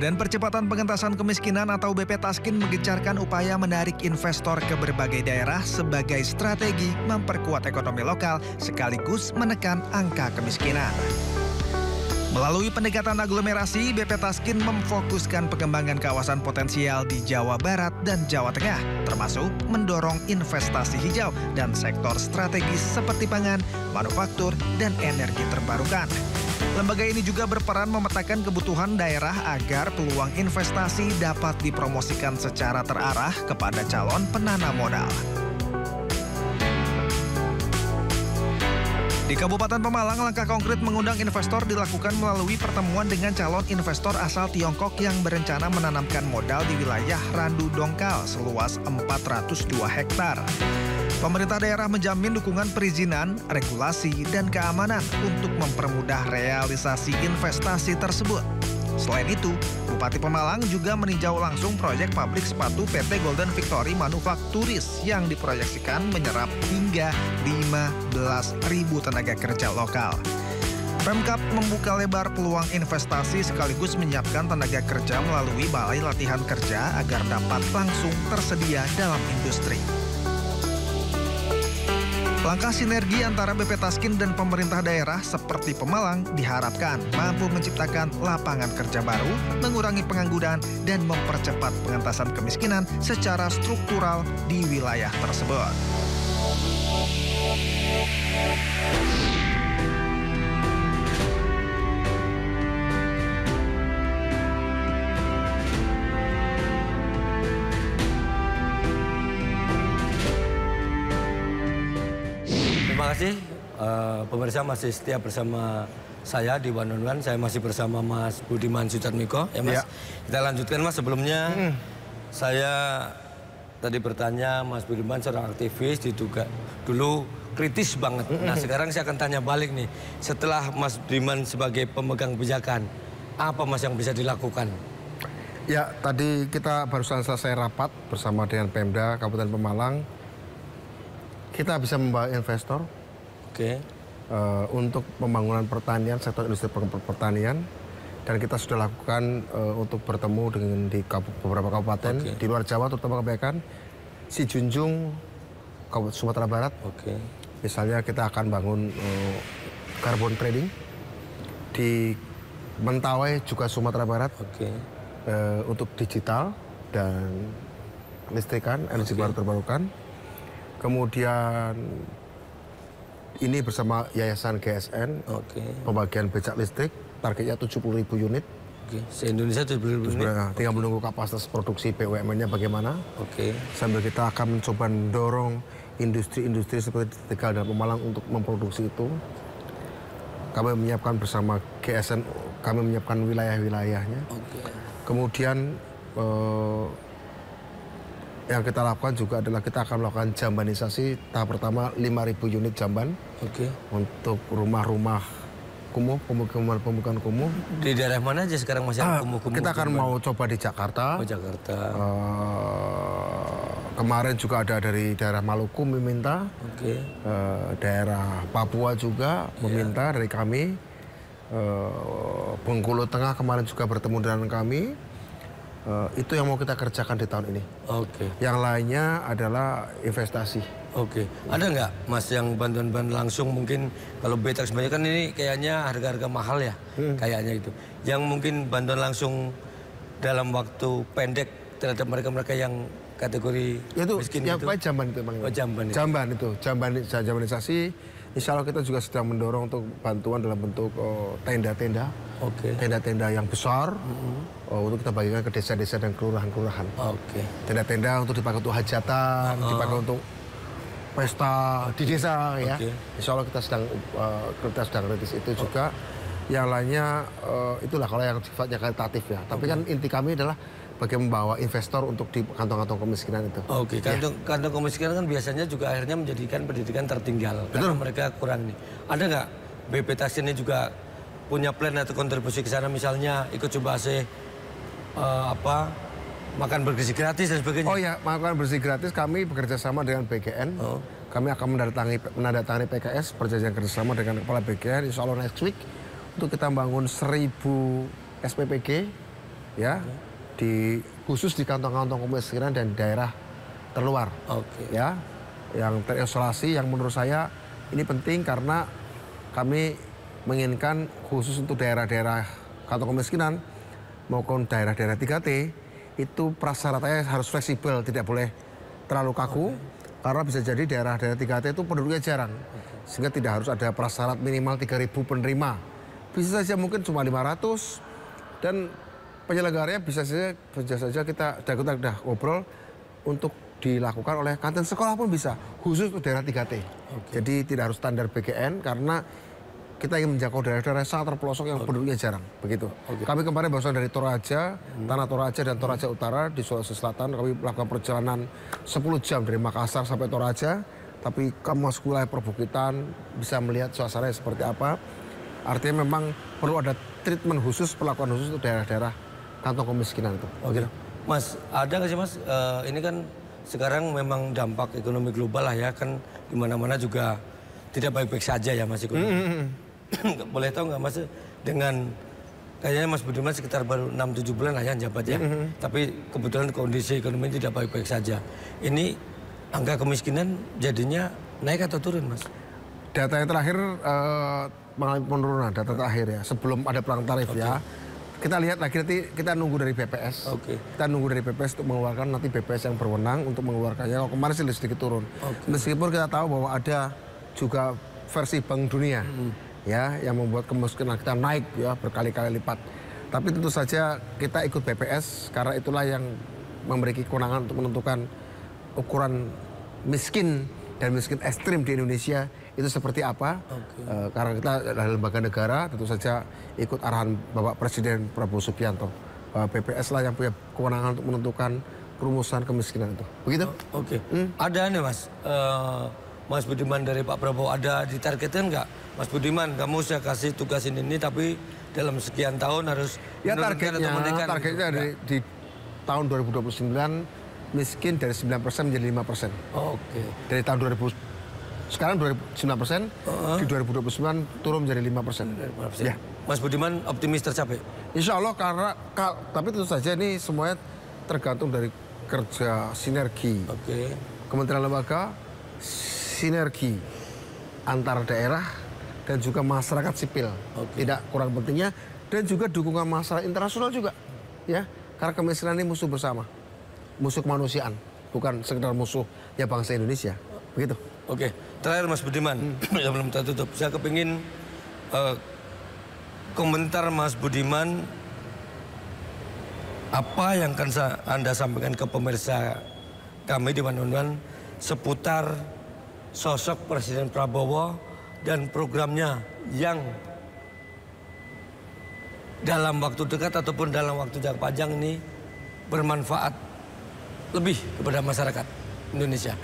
Badan Percepatan Pengentasan Kemiskinan atau BP Taskin menggencarkan upaya menarik investor ke berbagai daerah sebagai strategi memperkuat ekonomi lokal sekaligus menekan angka kemiskinan. Melalui pendekatan aglomerasi, BP Taskin memfokuskan pengembangan kawasan potensial di Jawa Barat dan Jawa Tengah, termasuk mendorong investasi hijau dan sektor strategis seperti pangan, manufaktur, dan energi terbarukan. Lembaga ini juga berperan memetakan kebutuhan daerah agar peluang investasi dapat dipromosikan secara terarah kepada calon penanam modal. Di Kabupaten Pemalang, langkah konkret mengundang investor dilakukan melalui pertemuan dengan calon investor asal Tiongkok yang berencana menanamkan modal di wilayah Randu Dongkal seluas 402 hektar. Pemerintah daerah menjamin dukungan perizinan, regulasi, dan keamanan untuk mempermudah realisasi investasi tersebut. Selain itu, Bupati Pemalang juga meninjau langsung proyek pabrik sepatu PT Golden Victory Manufakturis yang diproyeksikan menyerap hingga 15.000 tenaga kerja lokal. Pemkab membuka lebar peluang investasi sekaligus menyiapkan tenaga kerja melalui balai latihan kerja agar dapat langsung tersedia dalam industri. Langkah sinergi antara BP Taskin dan pemerintah daerah seperti Pemalang diharapkan mampu menciptakan lapangan kerja baru, mengurangi pengangguran, dan mempercepat pengentasan kemiskinan secara struktural di wilayah tersebut. Terima kasih, pemirsa masih setia bersama saya di One on One. Saya masih bersama Mas Budiman Sujatmiko. Ya Mas, kita lanjutkan Mas. Sebelumnya saya tadi bertanya Mas Budiman seorang aktivis diduga dulu kritis banget. Nah sekarang saya akan tanya balik nih. Setelah Mas Budiman sebagai pemegang kebijakan, apa Mas yang bisa dilakukan? Ya, tadi kita barusan selesai rapat bersama dengan Pemda Kabupaten Pemalang. Kita bisa membawa investor untuk pembangunan pertanian, sektor industri pertanian. Dan kita sudah lakukan untuk bertemu dengan di beberapa kabupaten di luar Jawa, terutama kebanyakan Si Junjung, Sumatera Barat. Misalnya kita akan bangun carbon trading di Mentawai juga Sumatera Barat untuk digital dan listrikan, energi baru terbarukan. Kemudian ini bersama Yayasan GSN, pembagian becak listrik, targetnya 70.000 unit. Se-Indonesia 70.000 unit. Tinggal menunggu kapasitas produksi BUMN-nya bagaimana. Sambil kita akan mencoba mendorong industri-industri seperti di Tegal dan Pemalang untuk memproduksi itu. Kami menyiapkan bersama GSN, kami menyiapkan wilayah-wilayahnya. Kemudian yang kita lakukan juga adalah kita akan melakukan jambanisasi tahap pertama 5.000 unit jamban untuk rumah-rumah kumuh, pemukiman kumuh. Di daerah mana aja sekarang masih kumuh-kumuh? Kita akan mau coba di Jakarta. Kemarin juga ada dari daerah Maluku meminta, daerah Papua juga meminta dari kami. Bengkulu Tengah kemarin juga bertemu dengan kami. Itu yang mau kita kerjakan di tahun ini. Yang lainnya adalah investasi. Ada nggak Mas yang bantuan langsung mungkin kalau BTAX sebenarnya kan ini kayaknya harga-harga mahal ya, kayaknya itu. Yang mungkin bantuan langsung dalam waktu pendek terhadap mereka-mereka yang kategori miskin itu. Jamban itu. Jambanisasi. Insya Allah kita juga sedang mendorong untuk bantuan dalam bentuk tenda-tenda. Tenda-tenda yang besar untuk kita bagikan ke desa-desa dan kelurahan-kelurahan. Tenda-tenda untuk dipakai untuk hajatan, dipakai untuk pesta di desa ya. Insya Allah kita sedang kritis itu juga. Yang lainnya itulah kalau yang sifatnya karitatif ya. Tapi kan inti kami adalah bagaimana membawa investor untuk di kantong-kantong kemiskinan itu. Kantong kemiskinan kan biasanya juga akhirnya menjadikan pendidikan tertinggal. Karena mereka kurang nih. Ada nggak BP Taskin ini juga punya plan atau kontribusi ke sana, misalnya ikut coba makan bergizi gratis dan sebagainya? Makan bergizi gratis kami bekerja sama dengan BGN. Kami akan menandatangani PKS, perjanjian kerjasama dengan kepala BGN, insya Allah next week, untuk kita bangun 1.000 SPPG ya, khusus di kantong-kantong kemiskinan dan daerah terluar, ya, yang terisolasi, yang menurut saya ini penting karena kami menginginkan khusus untuk daerah-daerah kantong kemiskinan maupun daerah-daerah 3T itu prasyaratnya harus fleksibel, tidak boleh terlalu kaku, karena bisa jadi daerah-daerah 3T itu penduduknya jarang, sehingga tidak harus ada prasyarat minimal 3.000 penerima. Bisa saja mungkin cuma 500 dan penyelenggaranya bisa saja kita udah ngobrol untuk dilakukan oleh kantin sekolah pun bisa, khusus untuk daerah 3T. Jadi tidak harus standar BGN karena kita ingin menjangkau daerah-daerah sangat terpelosok yang penduduknya jarang, begitu. Kami kemarin barusan dari Toraja, Tanah Toraja dan Toraja Utara di Sulawesi Selatan, kami melakukan perjalanan 10 jam dari Makassar sampai Toraja, tapi kamu masuk wilayah perbukitan, bisa melihat suasananya seperti apa. Artinya memang perlu ada treatment khusus, perlakuan khusus untuk daerah-daerah kantong kemiskinan itu. Mas, ada nggak sih Mas, ini kan sekarang memang dampak ekonomi global lah ya, kan di mana-mana juga tidak baik-baik saja ya Mas ekonomi. Boleh tahu nggak Mas, dengan kayaknya Mas Budiman sekitar baru 6-7 bulan lah ya jabat ya, tapi kebetulan kondisi ekonomi tidak baik-baik saja. Ini angka kemiskinan jadinya naik atau turun Mas? Data yang terakhir mengalami penurunan, data terakhir ya, sebelum ada perang tarif ya. Kita lihat lagi nanti, kita nunggu dari BPS. Kita nunggu dari BPS untuk mengeluarkan, nanti BPS yang berwenang untuk mengeluarkannya. Kalau kemarin sih sedikit turun. Meskipun kita tahu bahwa ada juga versi Bank Dunia ya yang membuat kemiskinan kita naik ya berkali-kali lipat. Tapi tentu saja kita ikut BPS karena itulah yang memiliki kewenangan untuk menentukan ukuran miskin dan miskin ekstrim di Indonesia itu seperti apa. Karena kita adalah lembaga negara, tentu saja ikut arahan Bapak Presiden Prabowo Subianto. BPS lah yang punya kewenangan untuk menentukan perumusan kemiskinan itu. Begitu? Ada nih Mas, Mas Budiman dari Pak Prabowo, ada ditargetkan nggak? Mas Budiman, kamu saya kasih tugas ini tapi dalam sekian tahun harus ya targetnya di tahun 2029 miskin dari 9% menjadi 5%. Dari tahun 2000 sekarang 9%, di 2029 turun menjadi 5%. Ya. Mas Budiman optimis tercapai? Insya Allah, karena tapi tentu saja ini semuanya tergantung dari kerja sinergi. Kementerian lembaga, sinergi antar daerah dan juga masyarakat sipil. Tidak kurang pentingnya, dan juga dukungan masyarakat internasional juga. Ya, karena kemiskinan ini musuh bersama, musuh kemanusiaan, bukan sekedar musuh ya bangsa Indonesia. Begitu. Terakhir Mas Budiman, sebelum kita tutup, saya kepingin komentar Mas Budiman, apa yang akan Anda sampaikan ke pemirsa kami di One seputar sosok Presiden Prabowo dan programnya yang dalam waktu dekat ataupun dalam waktu jangka panjang ini bermanfaat lebih kepada masyarakat Indonesia.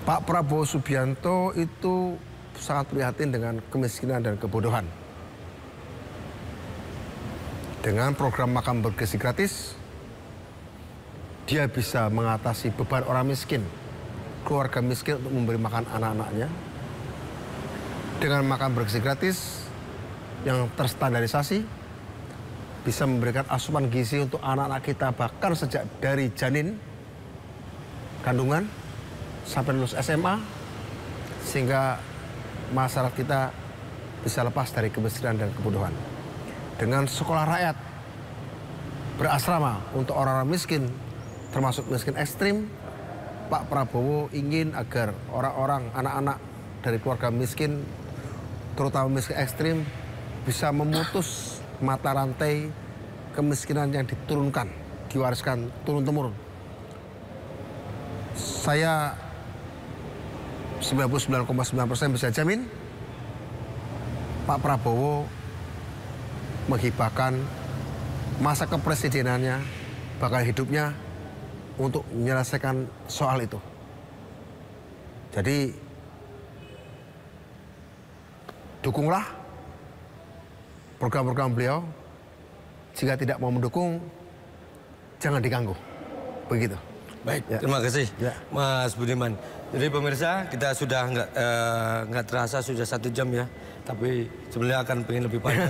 Pak Prabowo Subianto itu sangat prihatin dengan kemiskinan dan kebodohan. Dengan program makan bergizi gratis, dia bisa mengatasi beban orang miskin, keluarga miskin untuk memberi makan anak-anaknya. Dengan makan bergizi gratis yang terstandarisasi, bisa memberikan asupan gizi untuk anak-anak kita bahkan sejak dari janin, kandungan, sampai lulus SMA, sehingga masyarakat kita bisa lepas dari kemiskinan dan kebodohan. Dengan sekolah rakyat berasrama untuk orang-orang miskin, termasuk miskin ekstrim, Pak Prabowo ingin agar orang-orang, anak-anak dari keluarga miskin, terutama miskin ekstrim, bisa memutus mata rantai kemiskinan yang diturunkan, diwariskan turun-temurun. Saya 99,9% bisa jamin Pak Prabowo menghibahkan masa kepresidenannya, bahkan hidupnya untuk menyelesaikan soal itu. Jadi dukunglah program-program beliau. Jika tidak mau mendukung, jangan diganggu. Begitu. Baik, terima kasih Mas Budiman. Jadi pemirsa, kita sudah nggak terasa sudah 1 jam ya tapi sebenarnya akan pengen lebih banyak.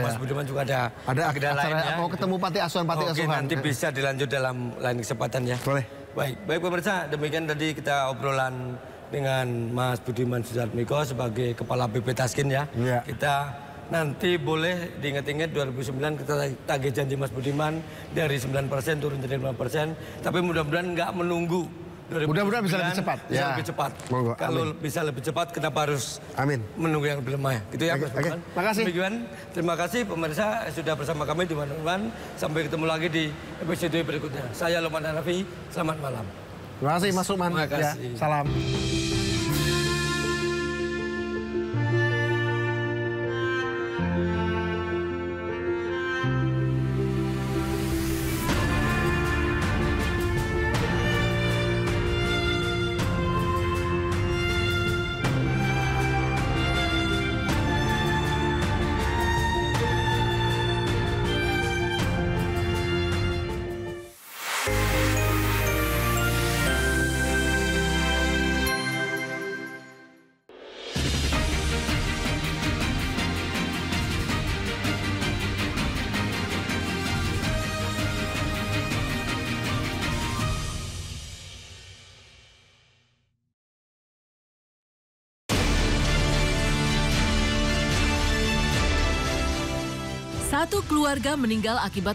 Mas Budiman juga ada agenda lainnya. Mau ketemu panti asuhan. Oke, nanti bisa dilanjut dalam lain kesempatan ya. Boleh. Baik pemirsa, demikian tadi kita obrolan dengan Mas Budiman Sujatmiko sebagai Kepala BP Taskin ya. Kita nanti boleh diingat-ingat 2009 kita tagih janji Mas Budiman dari 9% turun jadi 5%. Tapi mudah-mudahan nggak menunggu. Mudah-mudahan bisa lebih cepat. Bisa lebih cepat. Monggo, kalau bisa lebih cepat, kenapa harus menunggu yang lebih lemah? Gitu ya, Mas Budiman. Makasih. Terima kasih pemirsa sudah bersama kami di One. Sampai ketemu lagi di episode berikutnya. Saya Lukman Hanafi. Selamat malam. Terima kasih Mas Lukman. Terima kasih. Ya, salam. Satu keluarga meninggal akibat